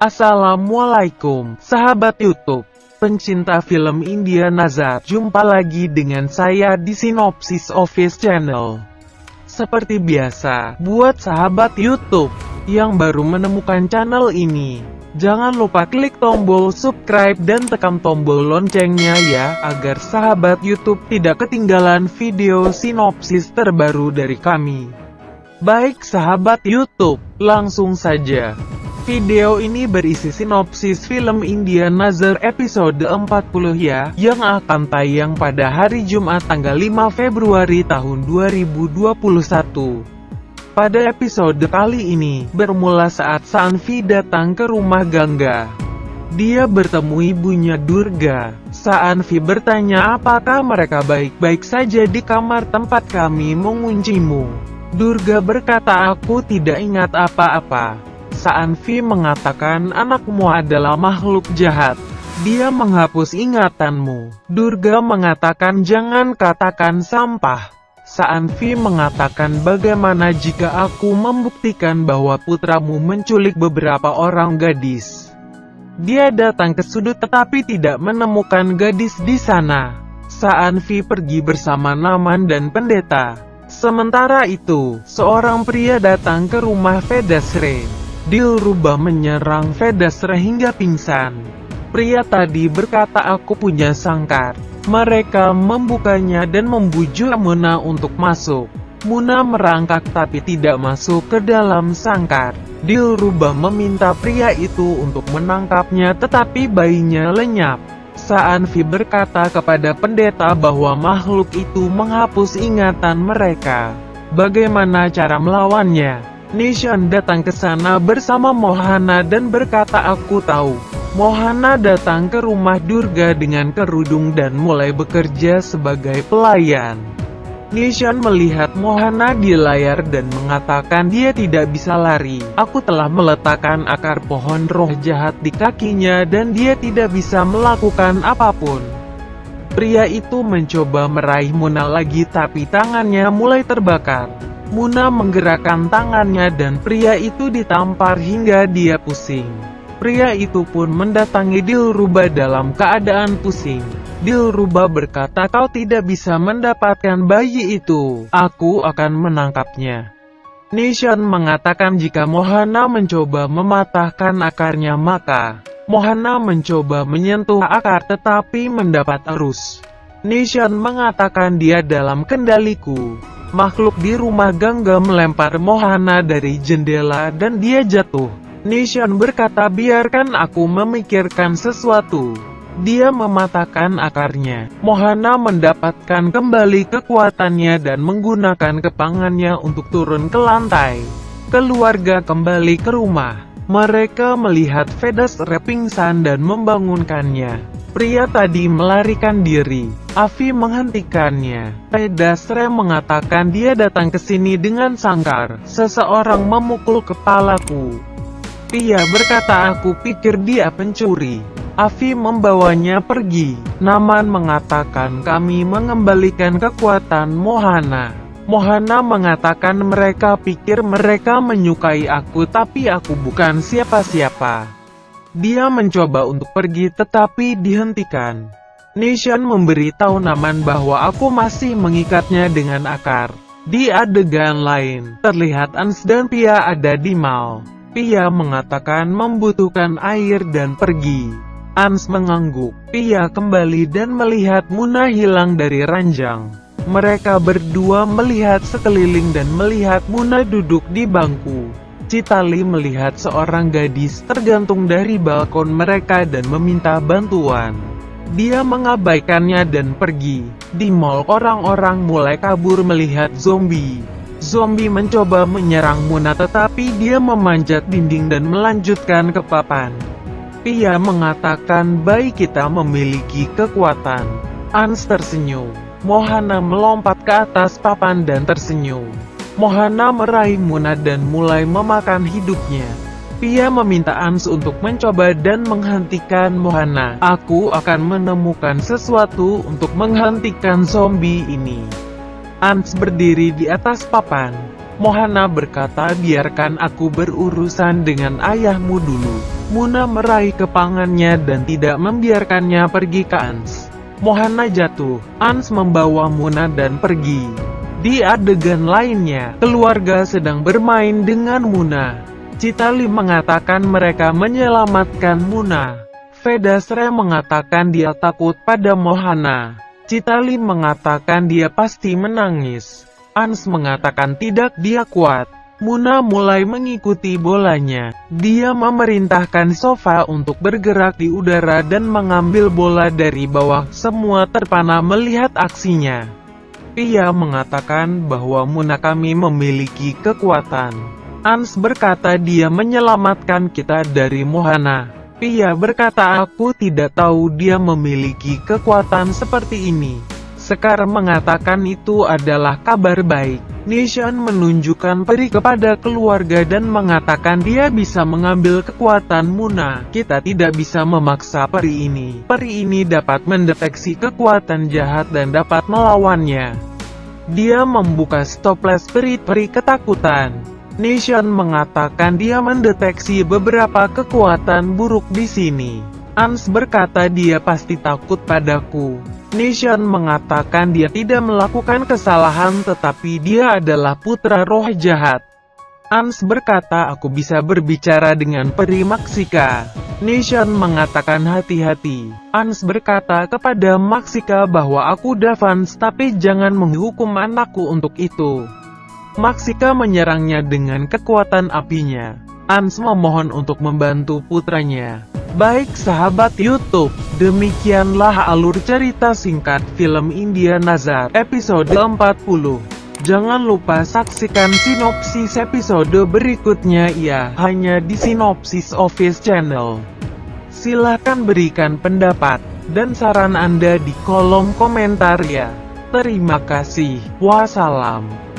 Assalamualaikum, sahabat YouTube, pencinta film India Nazar. Jumpa lagi dengan saya di Sinopsis Office Channel. Seperti biasa, buat sahabat YouTube yang baru menemukan channel ini, jangan lupa klik tombol subscribe dan tekan tombol loncengnya ya, agar sahabat YouTube tidak ketinggalan video sinopsis terbaru dari kami. Baik sahabat YouTube, langsung saja. Video ini berisi sinopsis film India Nazar episode 40 ya, yang akan tayang pada hari Jumat tanggal 5 Februari tahun 2021. Pada episode kali ini, bermula saat Saanvi datang ke rumah Gangga. Dia bertemu ibunya Durga. Saanvi bertanya apakah mereka baik-baik saja di kamar tempat kami menguncimu. Durga berkata, aku tidak ingat apa-apa. Saanvi mengatakan anakmu adalah makhluk jahat. Dia menghapus ingatanmu. Durga mengatakan jangan katakan sampah. Saanvi mengatakan bagaimana jika aku membuktikan bahwa putramu menculik beberapa orang gadis. Dia datang ke sudut tetapi tidak menemukan gadis di sana. Saanvi pergi bersama Naman dan pendeta. Sementara itu, seorang pria datang ke rumah Vedasre. Dilrubah menyerang Vedasre hingga pingsan. Pria tadi berkata aku punya sangkar. Mereka membukanya dan membujuk Muna untuk masuk. Muna merangkak tapi tidak masuk ke dalam sangkar. Dilrubah meminta pria itu untuk menangkapnya tetapi bayinya lenyap. Saanvi berkata kepada pendeta bahwa makhluk itu menghapus ingatan mereka. Bagaimana cara melawannya? Nishan datang ke sana bersama Mohana dan berkata aku tahu. Mohana datang ke rumah Durga dengan kerudung dan mulai bekerja sebagai pelayan. Nishan melihat Mohana di layar dan mengatakan dia tidak bisa lari. Aku telah meletakkan akar pohon roh jahat di kakinya dan dia tidak bisa melakukan apapun. Pria itu mencoba meraih Muna lagi tapi tangannya mulai terbakar. Muna menggerakkan tangannya dan pria itu ditampar hingga dia pusing. Pria itu pun mendatangi Dilrubah dalam keadaan pusing. Dilrubah berkata kau tidak bisa mendapatkan bayi itu, aku akan menangkapnya. Nishan mengatakan jika Mohana mencoba mematahkan akarnya maka Mohana mencoba menyentuh akar tetapi mendapat arus. Nishan mengatakan dia dalam kendaliku. Makhluk di rumah Gangga melempar Mohana dari jendela dan dia jatuh. Nishan berkata biarkan aku memikirkan sesuatu. Dia mematahkan akarnya. Mohana mendapatkan kembali kekuatannya dan menggunakan kepangannya untuk turun ke lantai. Keluarga kembali ke rumah. Mereka melihat Vedasre pingsan dan membangunkannya. Pria tadi melarikan diri. Avi menghentikannya. Vedasre mengatakan dia datang ke sini dengan sangkar. Seseorang memukul kepalaku. Pria berkata aku pikir dia pencuri. Avi membawanya pergi. Naman mengatakan kami mengembalikan kekuatan Mohana. Mohana mengatakan mereka pikir mereka menyukai aku tapi aku bukan siapa-siapa. Dia mencoba untuk pergi tetapi dihentikan. Nishan memberitahu Naman bahwa aku masih mengikatnya dengan akar. Di adegan lain, terlihat Ans dan Pia ada di mall. Pia mengatakan membutuhkan air dan pergi. Ans mengangguk. Pia kembali dan melihat Muna hilang dari ranjang. Mereka berdua melihat sekeliling dan melihat Muna duduk di bangku. Chitali melihat seorang gadis tergantung dari balkon mereka dan meminta bantuan. Dia mengabaikannya dan pergi. Di mall orang-orang mulai kabur melihat zombie. Zombie mencoba menyerang Muna tetapi dia memanjat dinding dan melanjutkan ke papan. Pia mengatakan bayi kita memiliki kekuatan. Ans tersenyum. Mohana melompat ke atas papan dan tersenyum. Mohana meraih Muna dan mulai memakan hidupnya. Pia meminta Ans untuk mencoba dan menghentikan Mohana. Aku akan menemukan sesuatu untuk menghentikan zombie ini. Ans berdiri di atas papan. Mohana berkata biarkan aku berurusan dengan ayahmu dulu. Muna meraih kepangannya dan tidak membiarkannya pergi ke Ans. Mohana jatuh, Ans membawa Muna dan pergi. Di adegan lainnya, keluarga sedang bermain dengan Muna. Chitali mengatakan mereka menyelamatkan Muna. Vedasre mengatakan dia takut pada Mohana. Chitali mengatakan dia pasti menangis. Ans mengatakan tidak, dia kuat. Muna mulai mengikuti bolanya. Dia memerintahkan Sofa untuk bergerak di udara dan mengambil bola dari bawah. Semua terpana melihat aksinya. Ia mengatakan bahwa Muna kami memiliki kekuatan. Ans berkata dia menyelamatkan kita dari Mohana. Ia berkata aku tidak tahu dia memiliki kekuatan seperti ini. Sekar mengatakan itu adalah kabar baik. Nishan menunjukkan peri kepada keluarga dan mengatakan dia bisa mengambil kekuatan Muna. Kita tidak bisa memaksa peri ini. Peri ini dapat mendeteksi kekuatan jahat dan dapat melawannya. Dia membuka stoples peri-peri ketakutan. Nishan mengatakan dia mendeteksi beberapa kekuatan buruk di sini. Ans berkata dia pasti takut padaku. Nishan mengatakan dia tidak melakukan kesalahan tetapi dia adalah putra roh jahat. Ans berkata aku bisa berbicara dengan peri Maxika. Nishan mengatakan hati-hati. Ans berkata kepada Maxika bahwa aku Davans tapi jangan menghukum anakku untuk itu. Maxika menyerangnya dengan kekuatan apinya. Ans memohon untuk membantu putranya. Baik sahabat YouTube, demikianlah alur cerita singkat film India Nazar episode 40. Jangan lupa saksikan sinopsis episode berikutnya ya, hanya di Sinopsis Office Channel. Silahkan berikan pendapat dan saran Anda di kolom komentar ya. Terima kasih, wassalam.